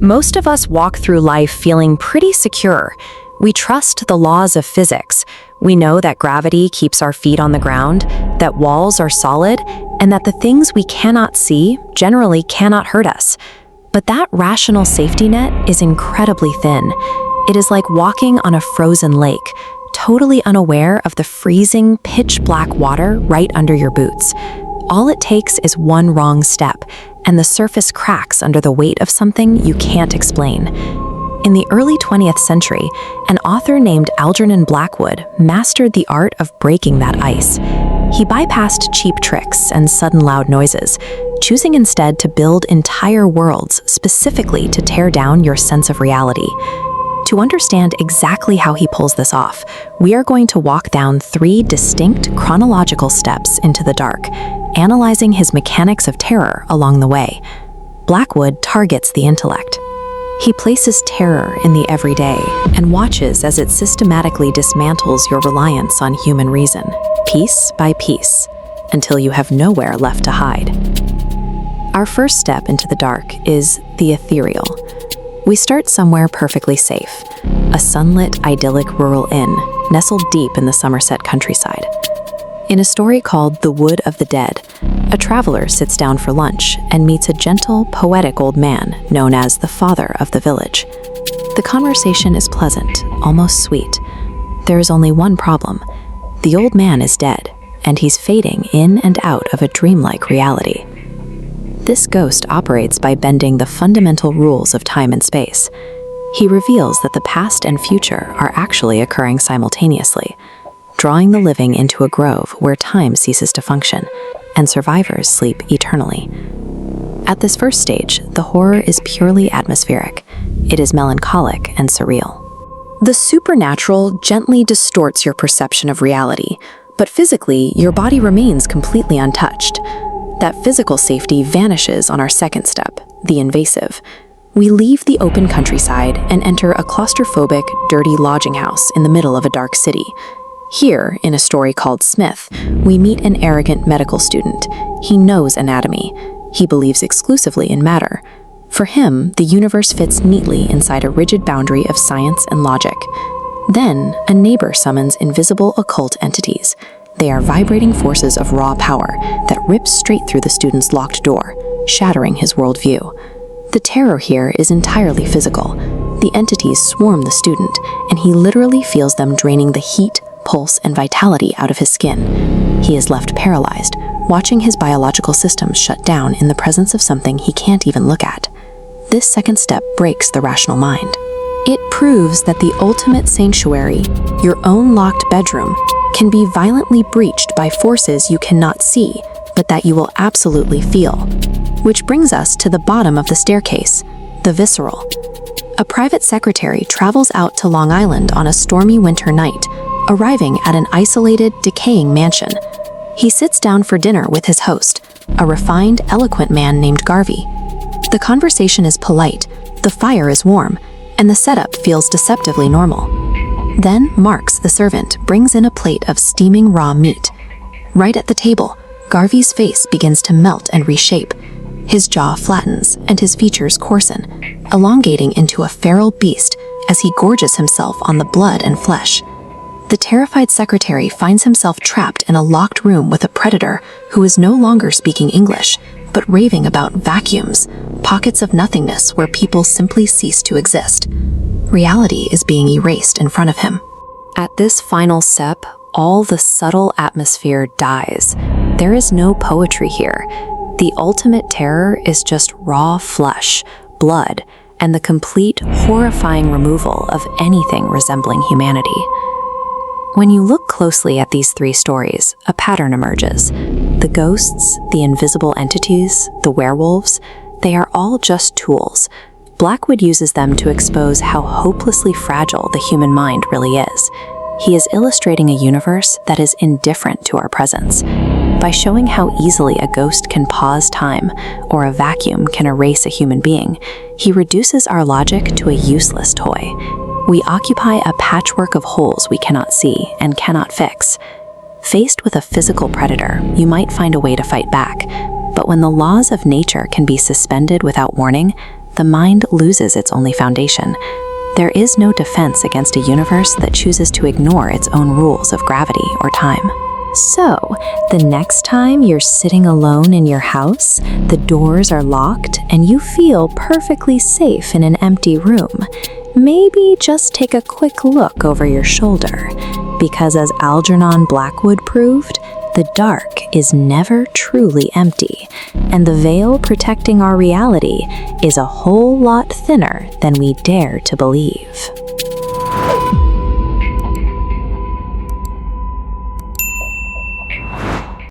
Most of us walk through life feeling pretty secure. We trust the laws of physics. We know that gravity keeps our feet on the ground, that walls are solid, and that the things we cannot see generally cannot hurt us. But that rational safety net is incredibly thin. It is like walking on a frozen lake, totally unaware of the freezing, pitch-black water right under your boots. All it takes is one wrong step, and the surface cracks under the weight of something you can't explain. In the early 20th century, an author named Algernon Blackwood mastered the art of breaking that ice. He bypassed cheap tricks and sudden loud noises, choosing instead to build entire worlds specifically to tear down your sense of reality. To understand exactly how he pulls this off, we are going to walk down 3 distinct chronological steps into the dark, analyzing his mechanics of terror along the way. Blackwood targets the intellect. He places terror in the everyday and watches as it systematically dismantles your reliance on human reason, piece by piece, until you have nowhere left to hide. Our first step into the dark is the ethereal. We start somewhere perfectly safe, a sunlit, idyllic rural inn nestled deep in the Somerset countryside. In a story called The Wood of the Dead, a traveler sits down for lunch and meets a gentle, poetic old man known as the father of the village. The conversation is pleasant, almost sweet. There is only one problem. The old man is dead, and he's fading in and out of a dreamlike reality. This ghost operates by bending the fundamental rules of time and space. He reveals that the past and future are actually occurring simultaneously, drawing the living into a grove where time ceases to function, and survivors sleep eternally. At this first stage, the horror is purely atmospheric. It is melancholic and surreal. The supernatural gently distorts your perception of reality, but physically, your body remains completely untouched. That physical safety vanishes on our second step, the invasive. We leave the open countryside and enter a claustrophobic, dirty lodging house in the middle of a dark city. Here, in a story called Smith, we meet an arrogant medical student. He knows anatomy. He believes exclusively in matter. For him, the universe fits neatly inside a rigid boundary of science and logic. Then, a neighbor summons invisible occult entities. They are vibrating forces of raw power that rip straight through the student's locked door, shattering his worldview. The terror here is entirely physical. The entities swarm the student, and he literally feels them draining the heat, pulse, and vitality out of his skin. He is left paralyzed, watching his biological systems shut down in the presence of something he can't even look at. This second step breaks the rational mind. It proves that the ultimate sanctuary, your own locked bedroom, can be violently breached by forces you cannot see, but that you will absolutely feel. Which brings us to the bottom of the staircase, the visceral. A private secretary travels out to Long Island on a stormy winter night, arriving at an isolated, decaying mansion. He sits down for dinner with his host, a refined, eloquent man named Garvey. The conversation is polite, the fire is warm, and the setup feels deceptively normal. Then Marks, the servant, brings in a plate of steaming raw meat. Right at the table, Garvey's face begins to melt and reshape. His jaw flattens and his features coarsen, elongating into a feral beast as he gorges himself on the blood and flesh. The terrified secretary finds himself trapped in a locked room with a predator who is no longer speaking English, but raving about vacuums, pockets of nothingness where people simply cease to exist. Reality is being erased in front of him. At this final step, all the subtle atmosphere dies. There is no poetry here. The ultimate terror is just raw flesh, blood, and the complete, horrifying removal of anything resembling humanity. When you look closely at these 3 stories, a pattern emerges. The ghosts, the invisible entities, the werewolves, they are all just tools. Blackwood uses them to expose how hopelessly fragile the human mind really is. He is illustrating a universe that is indifferent to our presence. By showing how easily a ghost can pause time, or a vacuum can erase a human being, he reduces our logic to a useless toy. We occupy a patchwork of holes we cannot see and cannot fix. Faced with a physical predator, you might find a way to fight back, but when the laws of nature can be suspended without warning, the mind loses its only foundation. There is no defense against a universe that chooses to ignore its own rules of gravity or time. So, the next time you're sitting alone in your house, the doors are locked, and you feel perfectly safe in an empty room, maybe just take a quick look over your shoulder, because as Algernon Blackwood proved, the dark is never truly empty, and the veil protecting our reality is a whole lot thinner than we dare to believe.